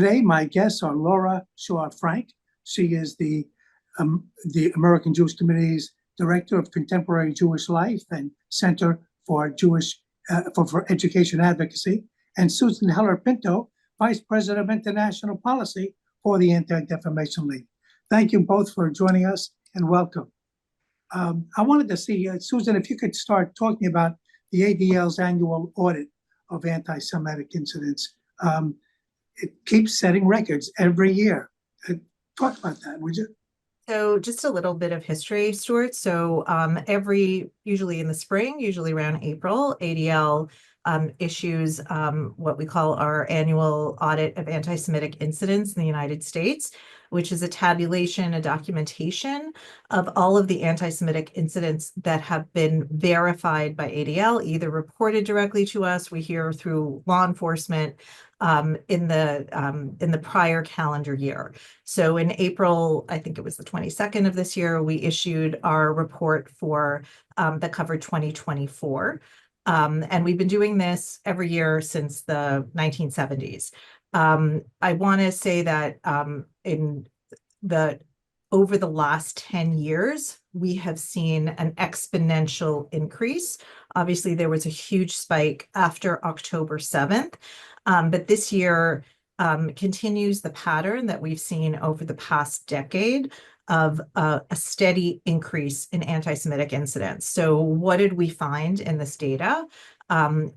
Today, my guests are Laura Shaw-Frank. She is the American Jewish Committee's Director of Contemporary Jewish Life and Center for Jewish for Education Advocacy, and Susan Heller Pinto, Vice President of International Policy for the Anti-Defamation League. Thank you both for joining us and welcome. I wanted to see, Susan, if you could start talking about the ADL's annual audit of anti-Semitic incidents. It keeps setting records every year. Talk about that, would you? So just a little bit of history, Stewart. So usually in the spring, usually around April, ADL issues what we call our annual audit of anti-Semitic incidents in the United States, which is a tabulation, a documentation of all of the anti-Semitic incidents that have been verified by ADL, either reported directly to us, we hear through law enforcement, in the prior calendar year. So in April, I think it was the 22nd of this year, we issued our report for that covered 2024. And we've been doing this every year since the 1970s. I want to say that over the last 10 years, we have seen an exponential increase. Obviously, there was a huge spike after October 7th. But this year continues the pattern that we've seen over the past decade of a steady increase in anti-Semitic incidents. So what did we find in this data?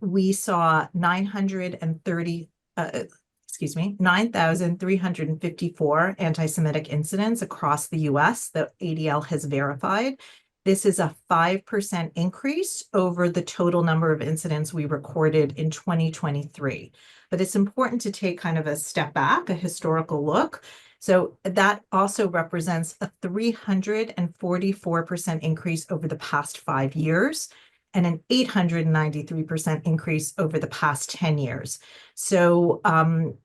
We saw 9,354 anti-Semitic incidents across the US that ADL has verified. This is a 5% increase over the total number of incidents we recorded in 2023. But it's important to take kind of a step back, a historical look. So that also represents a 344% increase over the past 5 years and an 893% increase over the past 10 years. So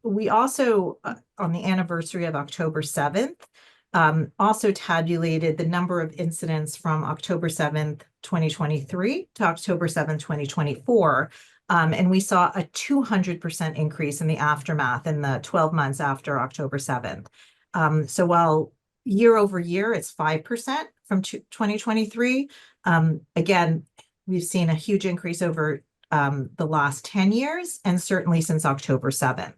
we also, on the anniversary of October 7th, also tabulated the number of incidents from October 7th, 2023 to October 7th, 2024. And we saw a 200% increase in the aftermath in the 12 months after October 7th. So while year over year, it's 5% from 2023, again, we've seen a huge increase over the last 10 years and certainly since October 7th.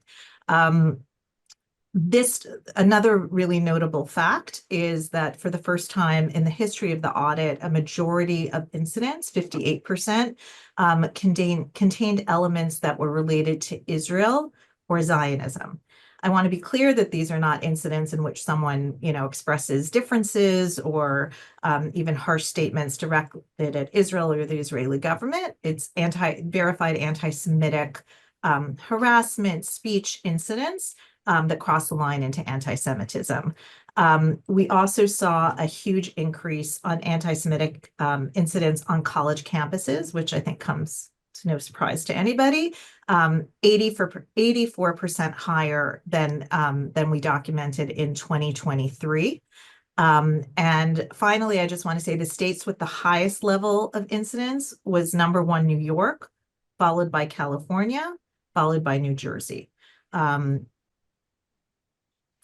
Another really notable fact is that for the first time in the history of the audit, a majority of incidents, 58%, contained elements that were related to Israel or Zionism. I want to be clear that these are not incidents in which someone, expresses differences or even harsh statements directed at Israel or the Israeli government. It's verified anti-Semitic harassment, speech incidents that cross the line into anti-Semitism. We also saw a huge increase on anti-Semitic incidents on college campuses, which I think comes to no surprise to anybody, 84% higher than we documented in 2023. And finally, I just want to say the states with the highest level of incidents was number 1, New York, followed by California, followed by New Jersey.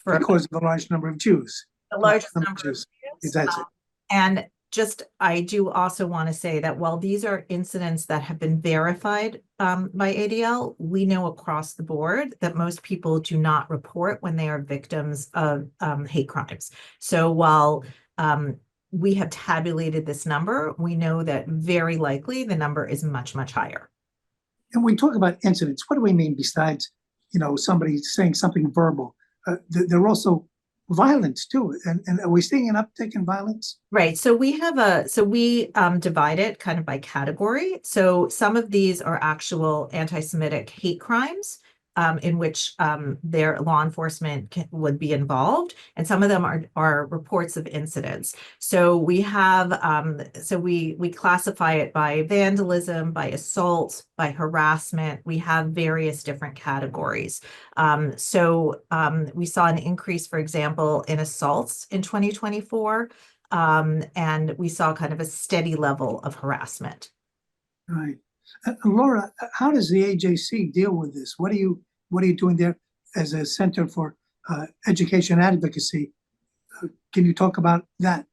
Because of the large number of Jews. The largest number of Jews. Exactly. And I do also want to say that while these are incidents that have been verified by ADL, we know across the board that most people do not report when they are victims of hate crimes. So while we have tabulated this number, we know that very likely the number is much, much higher. And when we talk about incidents, what do we mean besides, somebody saying something verbal? There are also violence too, and are we seeing an uptick in violence? Right. So we divide it kind of by category. So some of these are actual anti-Semitic hate crimes, in which their law enforcement would be involved, and some of them are reports of incidents. So we have we classify it by vandalism, by assault, by harassment. We have various different categories. We saw an increase, for example, in assaults in 2024, and we saw kind of a steady level of harassment. Right. Laura, how does the AJC deal with this? What are you doing there? as a Center for Education Advocacy. Can you talk about that?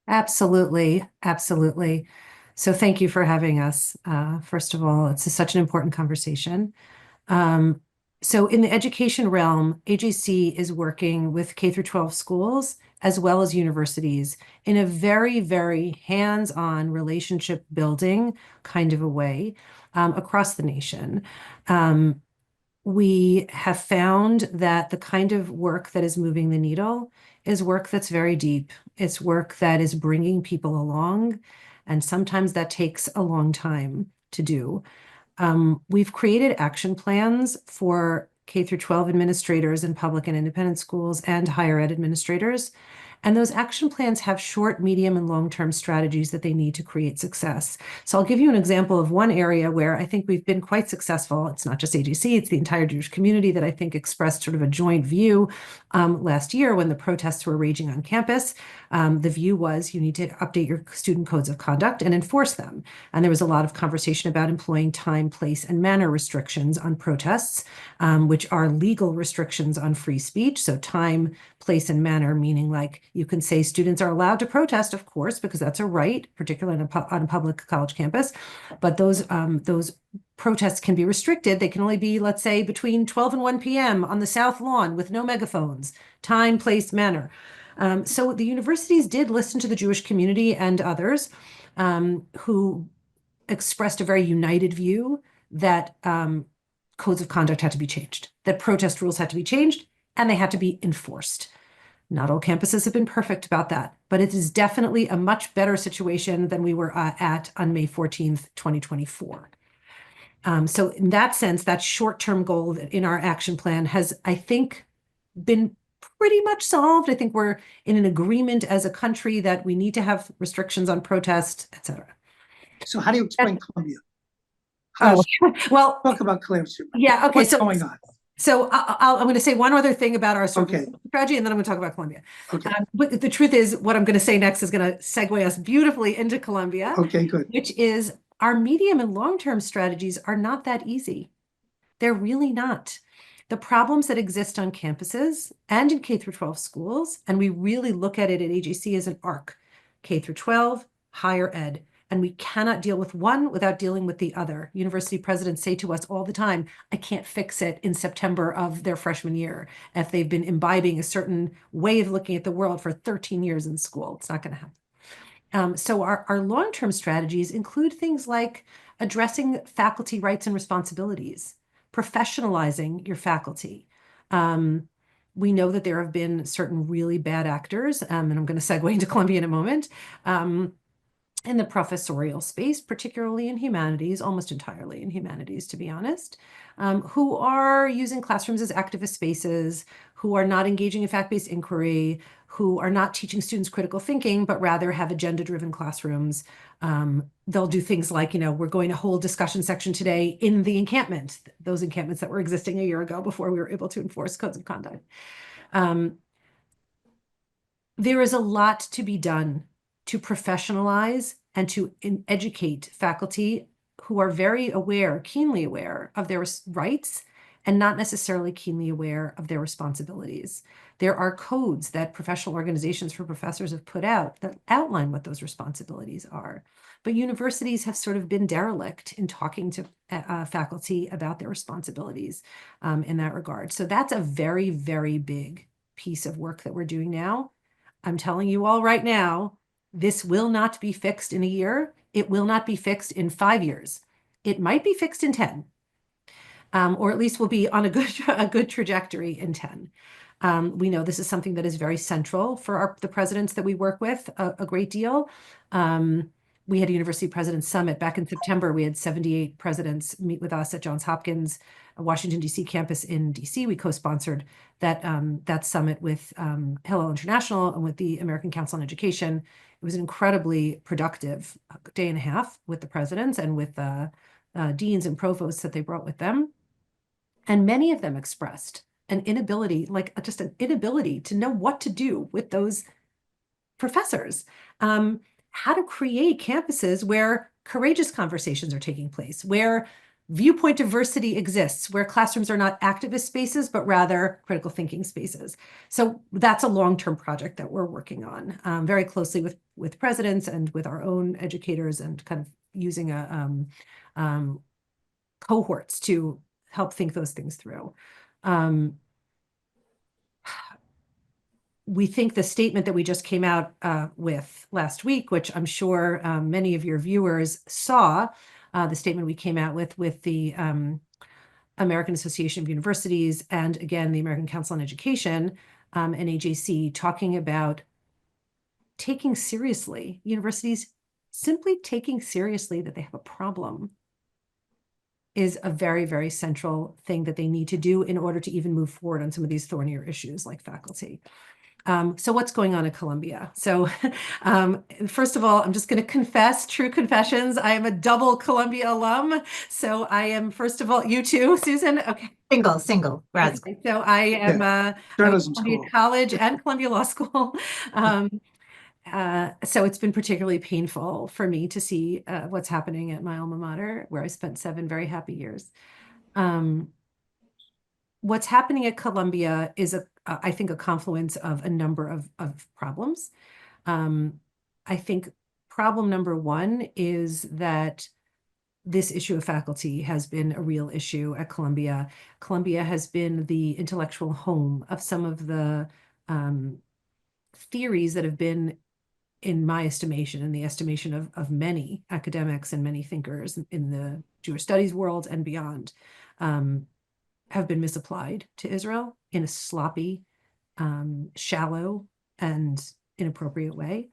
Absolutely, absolutely. So thank you for having us. First of all, it's such an important conversation. So in the education realm, AJC is working with K through 12 schools as well as universities in a very, very hands-on relationship building kind of a way across the nation. We have found that the kind of work that is moving the needle is work that's very deep. It's work that is bringing people along, and sometimes that takes a long time to do. We've created action plans for K through 12 administrators in public and independent schools and higher ed administrators. And those action plans have short, medium, and long-term strategies that they need to create success. So I'll give you an example of one area where I think we've been quite successful. It's not just AJC, it's the entire Jewish community that I think expressed sort of a joint view last year when the protests were raging on campus. The view was you need to update your student codes of conduct and enforce them. And there was a lot of conversation about employing time, place, and manner restrictions on protests, which are legal restrictions on free speech. So time, place, and manner, meaning like you can say students are allowed to protest, of course, because that's a right, particularly on a public college campus. But those protests can be restricted. They can only be, let's say, between 12 and 1 p.m. on the South Lawn with no megaphones, time, place, manner. So the universities did listen to the Jewish community and others who expressed a very united view that codes of conduct had to be changed, that protest rules had to be changed, and they had to be enforced. Not all campuses have been perfect about that, but it is definitely a much better situation than we were at on May 14th, 2024. So in that sense, that short-term goal in our action plan has, I think, been pretty much solved. I think we're in an agreement as a country that we need to have restrictions on protest, et cetera. So how do you explain Columbia? Well, Talk about Columbia. Yeah, okay. What's going on? So I'm going to say one other thing about our Okay. strategy, and then I'm going to talk about Columbia. Okay. But the truth is, what I'm going to say next is going to segue us beautifully into Columbia. Okay, good. Which is our medium and long-term strategies are not that easy. They're really not. The problems that exist on campuses and in K through 12 schools, and we really look at it at AJC as an arc, K through 12, higher ed. And we cannot deal with one without dealing with the other. University presidents say to us all the time, I can't fix it in September of their freshman year if they've been imbibing a certain way of looking at the world for 13 years in school. It's not going to happen. So our long-term strategies include things like addressing faculty rights and responsibilities, professionalizing your faculty. We know that there have been certain really bad actors, and I'm going to segue into Columbia in a moment, in the professorial space, particularly in humanities, almost entirely in humanities, to be honest, who are using classrooms as activist spaces, who are not engaging in fact-based inquiry, who are not teaching students critical thinking, but rather have agenda-driven classrooms. They'll do things like, we're going to hold discussion section today in the encampment, those encampments that were existing a year ago before we were able to enforce codes of conduct. There is a lot to be done to professionalize and to educate faculty who are very aware, keenly aware of their rights and not necessarily keenly aware of their responsibilities. There are codes that professional organizations for professors have put out that outline what those responsibilities are. But universities have sort of been derelict in talking to faculty about their responsibilities in that regard. So that's a very, very big piece of work that we're doing now. I'm telling you all right now, this will not be fixed in a year. It will not be fixed in 5 years. It might be fixed in 10, or at least will be on a good trajectory in 10. We know this is something that is very central for the presidents that we work with a great deal. We had a University Presidents Summit back in September. We had 78 presidents meet with us at Johns Hopkins, Washington, D.C. campus in D.C. We co-sponsored that summit with Hillel International and with the American Council on Education. It was an incredibly productive day and a half with the presidents and with deans and provosts that they brought with them. And many of them expressed an inability, just an inability to know what to do with those professors. How to create campuses where courageous conversations are taking place, where viewpoint diversity exists, where classrooms are not activist spaces, but rather critical thinking spaces. So that's a long-term project that we're working on very closely with presidents and with our own educators, and kind of using cohorts to help think those things through. We think the statement that we just came out with last week, which I'm sure many of your viewers saw, the statement we came out with the American Association of Universities, and again, the American Council on Education, and AJC, talking about taking seriously, universities simply taking seriously that they have a problem is a very, very central thing that they need to do in order to even move forward on some of these thornier issues like faculty. So what's going on at Columbia? So first of all, I'm just going to confess, true confessions. I am a double Columbia alum. So I am, first of all, you too, Susan? Okay. Single, grad school. Okay. So I am Journalism Columbia school. College and Columbia Law School. So it's been particularly painful for me to see what's happening at my alma mater, where I spent 7 very happy years. What's happening at Columbia is, I think, a confluence of a number of problems. I think problem number one is that this issue of faculty has been a real issue at Columbia. Columbia has been the intellectual home of some of the theories that have been, in my estimation, in the estimation of many academics and many thinkers in the Jewish studies world and beyond, have been misapplied to Israel in a sloppy, shallow, and inappropriate way,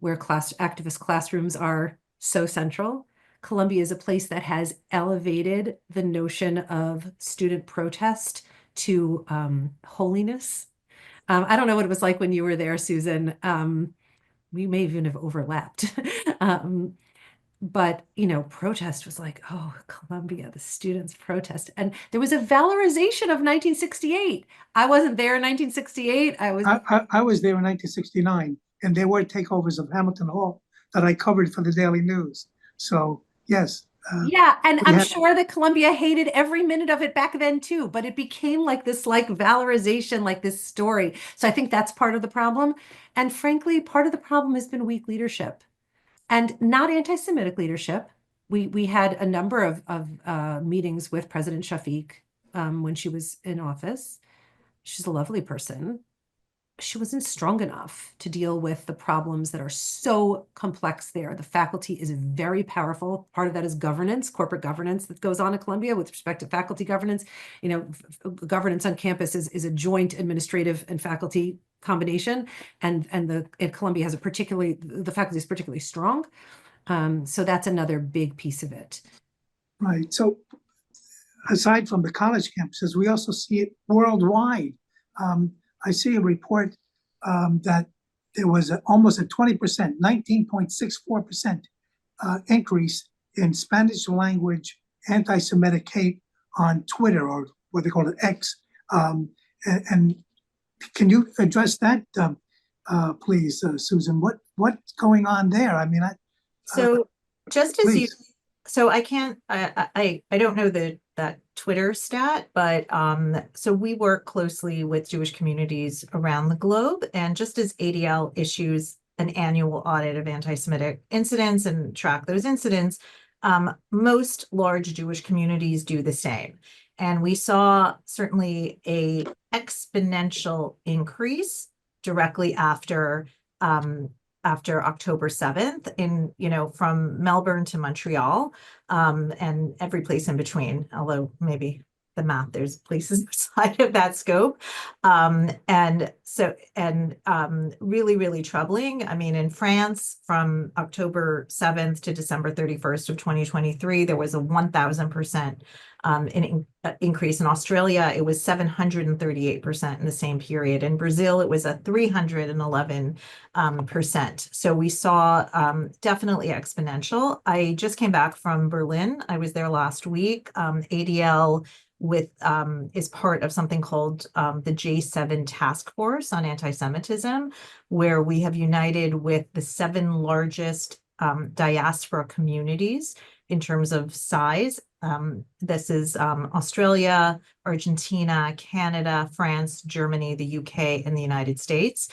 where activist classrooms are so central. Columbia is a place that has elevated the notion of student protest to holiness. I don't know what it was like when you were there, Susan. We may even have overlapped. But, protest was like, oh, Columbia, the students protest. And there was a valorization of 1968. I wasn't there in 1968. I was there in 1969, and there were takeovers of Hamilton Hall that I covered for the Daily News. So, yes. Yeah, and I'm sure that Columbia hated every minute of it back then too, but it became like this valorization, like this story. So I think that's part of the problem. And frankly, part of the problem has been weak leadership. And not anti-Semitic leadership. We had a number of meetings with President Shafiq when she was in office. She's a lovely person. She wasn't strong enough to deal with the problems that are so complex there. The faculty is very powerful. Part of that is governance, corporate governance that goes on at Columbia with respect to faculty governance. Governance on campus is a joint administrative and faculty combination, and at Columbia has the faculty is particularly strong. So that's another big piece of it. Right. So aside from the college campuses, we also see it worldwide. I see a report that there was almost a 20%, 19.64% increase in Spanish language anti-Semitic hate on Twitter, or what they call it, X. And can you address that, please, Susan? What's going on there? I mean, so just as please. So I can't, I don't know that Twitter stat, but so we work closely with Jewish communities around the globe, and just as ADL issues an annual audit of anti-Semitic incidents and track those incidents, most large Jewish communities do the same. And we saw certainly a exponential increase directly after October 7th from Melbourne to Montreal, and every place in between, although maybe the math, there's places outside of that scope. Really, really troubling. I mean, in France, from October 7th to December 31st of 2023, there was a 1,000% increase. In Australia, it was 738% in the same period. In Brazil, it was a 311%. So we saw definitely exponential. I just came back from Berlin. I was there last week. ADL is part of something called the J7 Task Force on Anti-Semitism, where we have united with the 7 largest diaspora communities in terms of size This is Australia, Argentina, Canada, France, Germany, the UK, and the United States.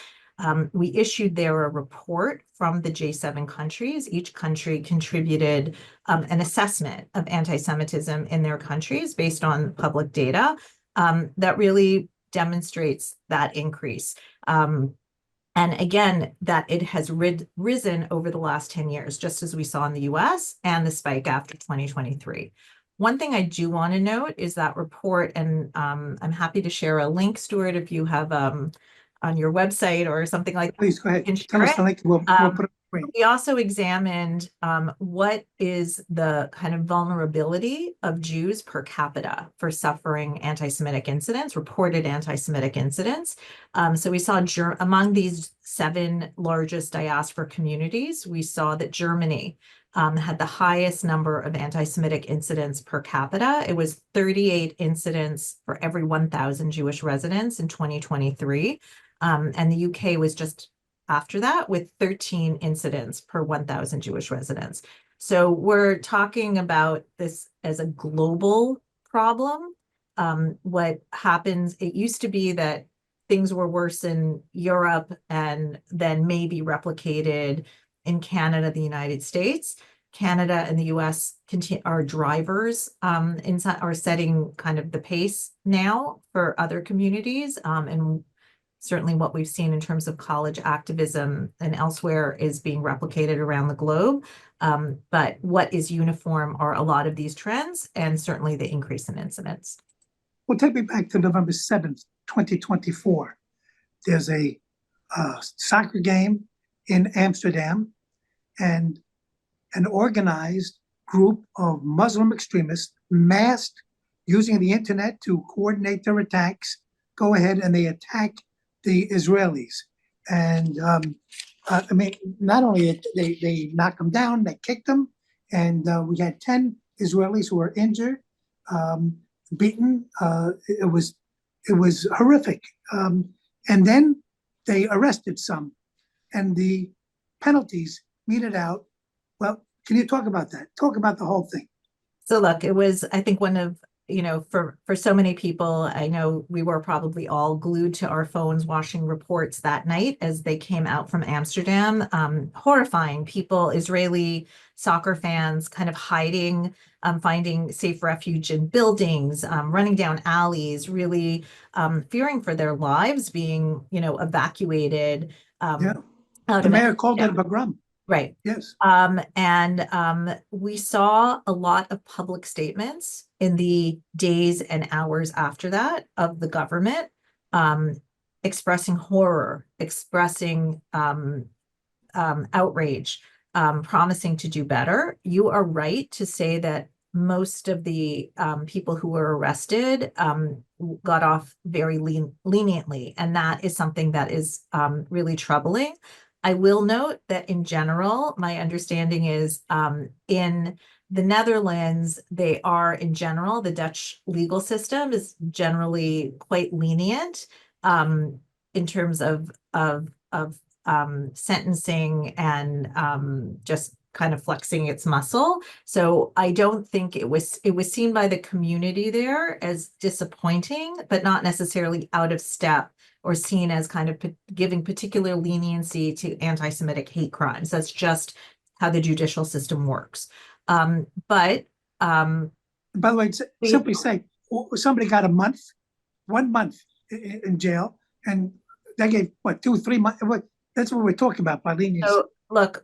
We issued there a report from the J7 countries. Each country contributed an assessment of anti-Semitism in their countries based on public data that really demonstrates that increase. And again, that it has risen over the last 10 years, just as we saw in the US and the spike after 2023. One thing I do want to note is that report, and I'm happy to share a link, Stewart, if you have on your website or something like that. Please go ahead. You can Tell share us it. the link. We'll put it on the screen. We also examined what is the kind of vulnerability of Jews per capita for suffering anti-Semitic incidents, reported anti-Semitic incidents. So we saw among these 7 largest diaspora communities, we saw that Germany had the highest number of anti-Semitic incidents per capita. It was 38 incidents for every 1,000 Jewish residents in 2023. And the UK was just after that with 13 incidents per 1,000 Jewish residents. So we're talking about this as a global problem. What happens, it used to be that things were worse in Europe and then maybe replicated in Canada, the United States. Canada and the US are drivers are setting kind of the pace now for other communities. And certainly what we've seen in terms of college activism and elsewhere is being replicated around the globe. But what is uniform are a lot of these trends and certainly the increase in incidents. Well, take me back to November 7th, 2024. There's a soccer game in Amsterdam, and an organized group of Muslim extremists, masked, using the internet to coordinate their attacks, go ahead and they attack the Israelis. And I mean, not only they knocked them down, they kicked them, and we had 10 Israelis who were injured, beaten. It was horrific. And then they arrested some, and the penalties meted out. Well, can you talk about that? Talk about the whole thing. So look, it was, I think, one of, for so many people, I know we were probably all glued to our phones watching reports that night as they came out from Amsterdam. Horrifying. People, Israeli soccer fans, kind of hiding, finding safe refuge in buildings, running down alleys, really fearing for their lives, being, evacuated. Yeah. The mayor called it a pogrom. Right. Yes. And we saw a lot of public statements in the days and hours after that of the government expressing horror, expressing outrage, promising to do better. You are right to say that most of the people who were arrested got off very leniently, and that is something that is really troubling. I will note that in general, my understanding is in the Netherlands, they are in general, the Dutch legal system is generally quite lenient in terms of sentencing and just kind of flexing its muscle. So I don't think it was seen by the community there as disappointing, but not necessarily out of step or seen as kind of giving particular leniency to anti-Semitic hate crimes. That's just how the judicial system works. But by the way, simply say somebody got 1 month in jail, and they gave what 2-3 months. That's what we're talking about by leniency. So look,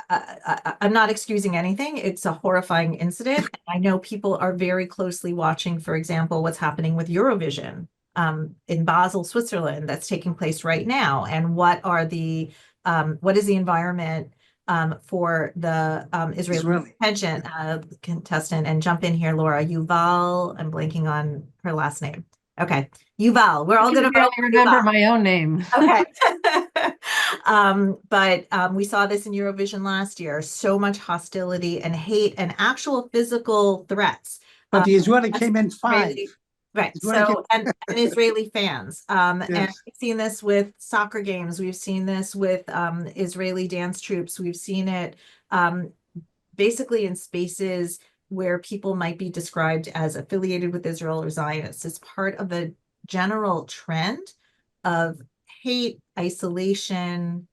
I'm not excusing anything. It's a horrifying incident. I know people are very closely watching, for example, what's happening with Eurovision in Basel, Switzerland, that's taking place right now, and what is the environment for the Israeli contestant? And jump in here, Laura. Yuval. I'm blanking on her last name. Okay, Yuval. We're all going to remember my own name. Okay. But we saw this in Eurovision last year. So much hostility and hate and actual physical threats. But the Israeli came in 5. Right. So, and Israeli fans. And we've seen this with soccer games. We've seen this with Israeli dance troops. We've seen it basically in spaces where people might be described as affiliated with Israel or Zionists. It's part of a general trend of hate, isolation,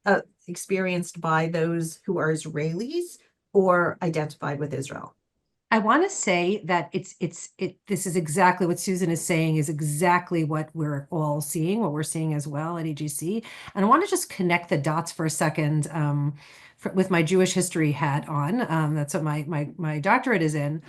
experienced by those who are Israelis or identified with Israel. I want to say that this is exactly what Susan is saying, is exactly what we're all seeing, what we're seeing as well at AGC. And I want to just connect the dots for a second with my Jewish history hat on. That's what my doctorate is in.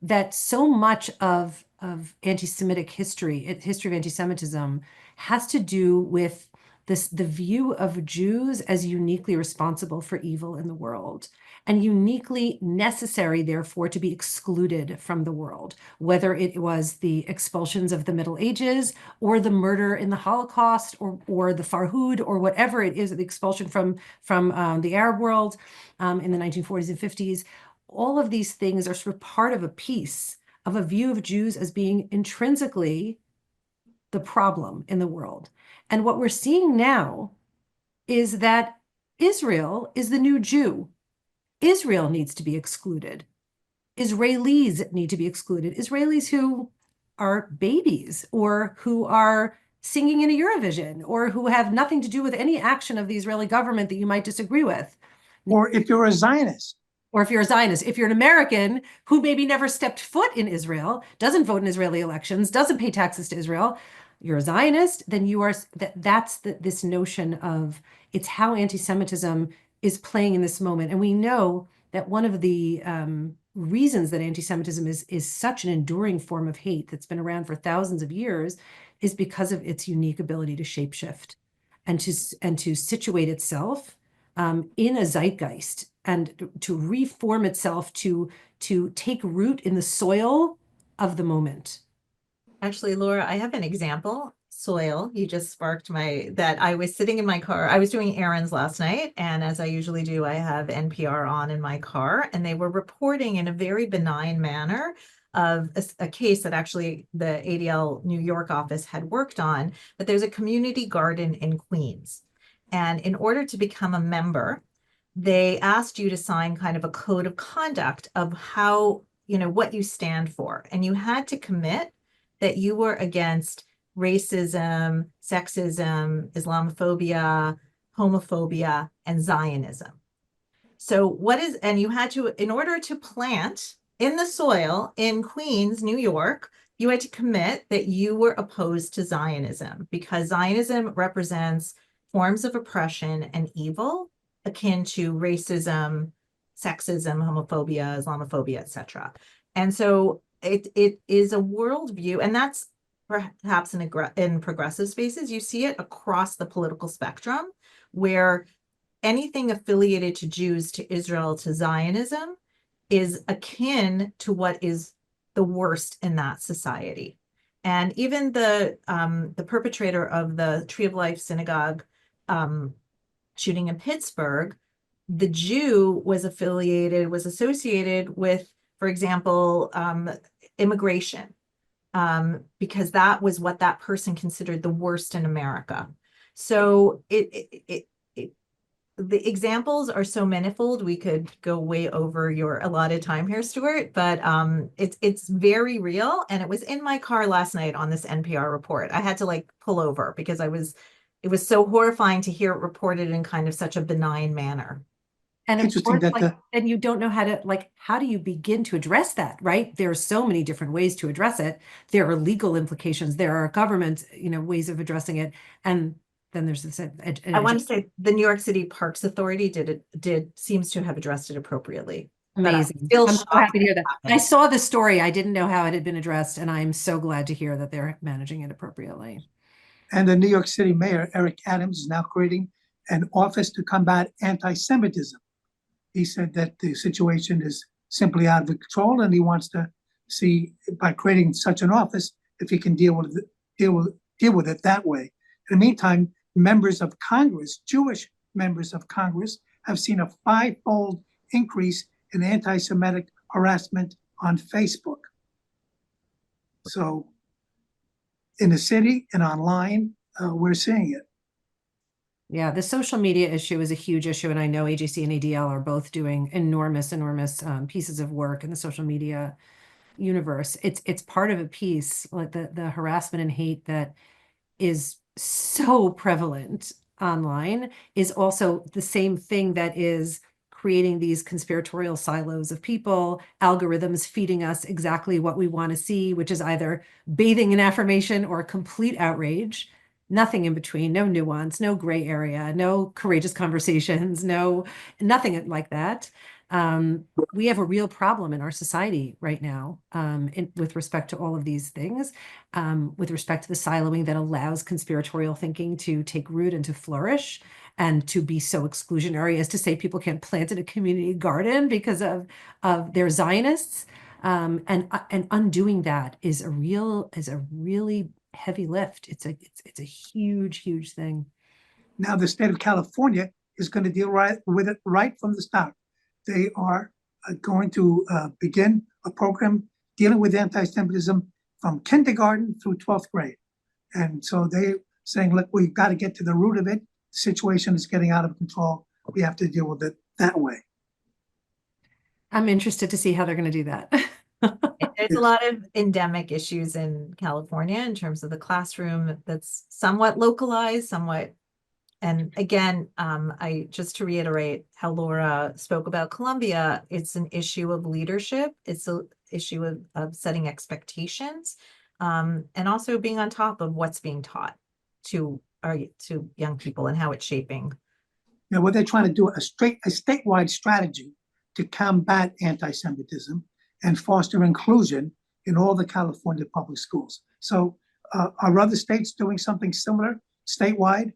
That so much of anti-Semitic history of anti-Semitism has to do with the view of Jews as uniquely responsible for evil in the world, and uniquely necessary, therefore, to be excluded from the world, whether it was the expulsions of the Middle Ages or the murder in the Holocaust or the Farhud or whatever it is, the expulsion from the Arab world in the 1940s and 50s. All of these things are sort of part of a piece of a view of Jews as being intrinsically the problem in the world. And what we're seeing now is that Israel is the new Jew. Israel needs to be excluded. Israelis need to be excluded. Israelis who are babies or who are singing in a Eurovision or who have nothing to do with any action of the Israeli government that you might disagree with. Or if you're a Zionist. Or if you're a Zionist, if you're an American who maybe never stepped foot in Israel, doesn't vote in Israeli elections, doesn't pay taxes to Israel, you're a Zionist, then you are, that's this notion of, it's how anti-Semitism is playing in this moment. And we know that one of the reasons that anti-Semitism is such an enduring form of hate that's been around for thousands of years is because of its unique ability to shapeshift and to situate itself in a zeitgeist and to reform itself to take root in the soil of the moment. Actually, Laura, I have an example. Soil, you just sparked that I was sitting in my car. I was doing errands last night, and as I usually do, I have NPR on in my car, and they were reporting in a very benign manner of a case that actually the ADL New York office had worked on, but there's a community garden in Queens. And in order to become a member, they asked you to sign kind of a code of conduct of how, what you stand for. And you had to commit that you were against racism, sexism, Islamophobia, homophobia, and Zionism. So and you had to, in order to plant in the soil in Queens, New York, you had to commit that you were opposed to Zionism because Zionism represents forms of oppression and evil akin to racism, sexism, homophobia, Islamophobia, etc. And so it is a worldview, and that's perhaps in progressive spaces. You see it across the political spectrum, where anything affiliated to Jews, to Israel, to Zionism is akin to what is the worst in that society. And even the perpetrator of the Tree of Life synagogue shooting in Pittsburgh, the Jew was associated with, for example, immigration, because that was what that person considered the worst in America. So the examples are so manifold. We could go way over your allotted time here, Stewart, but it's very real. And it was in my car last night on this NPR report. I had to pull over because it was so horrifying to hear it reported in kind of such a benign manner. And of course, and you don't know how do you begin to address that, right? There are so many different ways to address it. There are legal implications. There are government, ways of addressing it. And then there's this. I want to say the New York City Parks Authority seems to have addressed it appropriately. Amazing. I'm so happy to hear that. I saw the story. I didn't know how it had been addressed, and I'm so glad to hear that they're managing it appropriately. And the New York City Mayor, Eric Adams, is now creating an office to combat anti-Semitism. He said that the situation is simply out of control, and he wants to see, by creating such an office, if he can deal with it that way. In the meantime, members of Congress, Jewish members of Congress, have seen a 5-fold increase in anti-Semitic harassment on Facebook. So, in the city and online, we're seeing it. Yeah, the social media issue is a huge issue, and I know AJC and ADL are both doing enormous pieces of work in the social media universe. It's part of a piece, like the harassment and hate that is so prevalent online is also the same thing that is creating these conspiratorial silos of people, algorithms feeding us exactly what we want to see, which is either bathing in affirmation or complete outrage. Nothing in between, no nuance, no gray area, no courageous conversations, nothing like that. We have a real problem in our society right now with respect to all of these things, with respect to the siloing that allows conspiratorial thinking to take root and to flourish and to be so exclusionary as to say people can't plant in a community garden because of their Zionists. And undoing that is a really heavy lift. It's a huge thing. Now, the state of California is going to deal with it right from the start. They are going to begin a program dealing with anti-Semitism from kindergarten through 12th grade. And so they're saying, look, we've got to get to the root of it. The situation is getting out of control. We have to deal with it that way. I'm interested to see how they're going to do that. There's a lot of endemic issues in California in terms of the classroom that's somewhat localized, and again, just to reiterate how Laura spoke about Columbia, it's an issue of leadership. It's an issue of setting expectations, and also being on top of what's being taught to young people and how it's shaping. Now, what they're trying to do a statewide strategy to combat anti-Semitism and foster inclusion in all the California public schools. So are other states doing something similar statewide?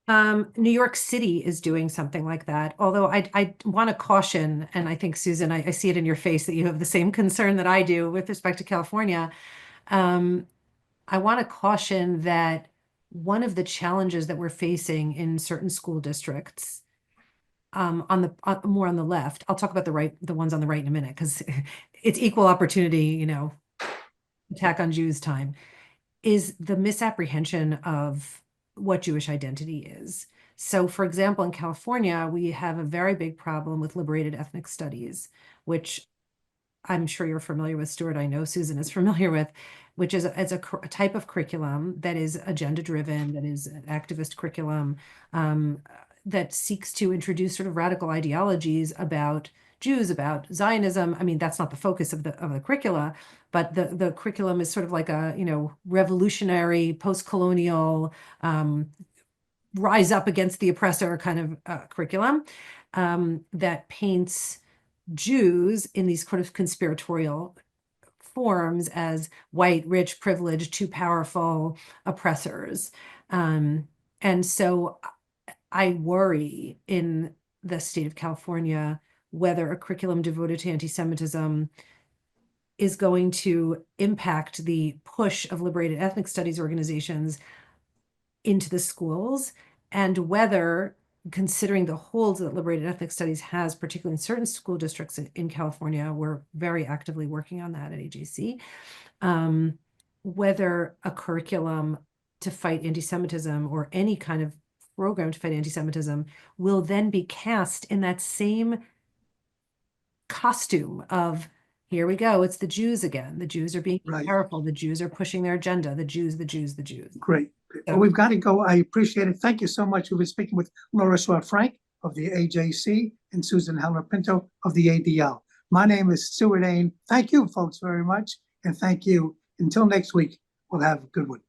New York City is doing something like that. Although I want to caution, and I think, Susan, I see it in your face that you have the same concern that I do with respect to California. I want to caution that one of the challenges that we're facing in certain school districts, more on the left, I'll talk about the ones on the right in a minute, because it's equal opportunity, attack on Jews time, is the misapprehension of what Jewish identity is. So, for example, in California, we have a very big problem with liberated ethnic studies, which I'm sure you're familiar with, Stewart. I know Susan is familiar with, which is a type of curriculum that is agenda-driven, that is an activist curriculum, that seeks to introduce sort of radical ideologies about Jews, about Zionism. I mean, that's not the focus of the curricula, but the curriculum is sort of like a, revolutionary, post-colonial, rise up against the oppressor kind of curriculum that paints Jews in these sort of conspiratorial forms as white, rich, privileged, too powerful oppressors. And so I worry in the state of California whether a curriculum devoted to anti-Semitism is going to impact the push of liberated ethnic studies organizations into the schools, and whether, considering the holds that liberated ethnic studies has, particularly in certain school districts in California, we're very actively working on that at AJC, whether a curriculum to fight anti-Semitism or any kind of program to fight anti-Semitism will then be cast in that same costume of, here we go, it's the Jews again. The Jews are being powerful. The Jews are pushing their agenda. The Jews. Great. So, well, we've got to go. I appreciate it. Thank you so much. We've been speaking with Laura Frank of the AJC and Susan Heller Pinto of the ADL. My name is Stewart Ain. Thank you, folks, very much. And thank you. Until next week, we'll have a good one.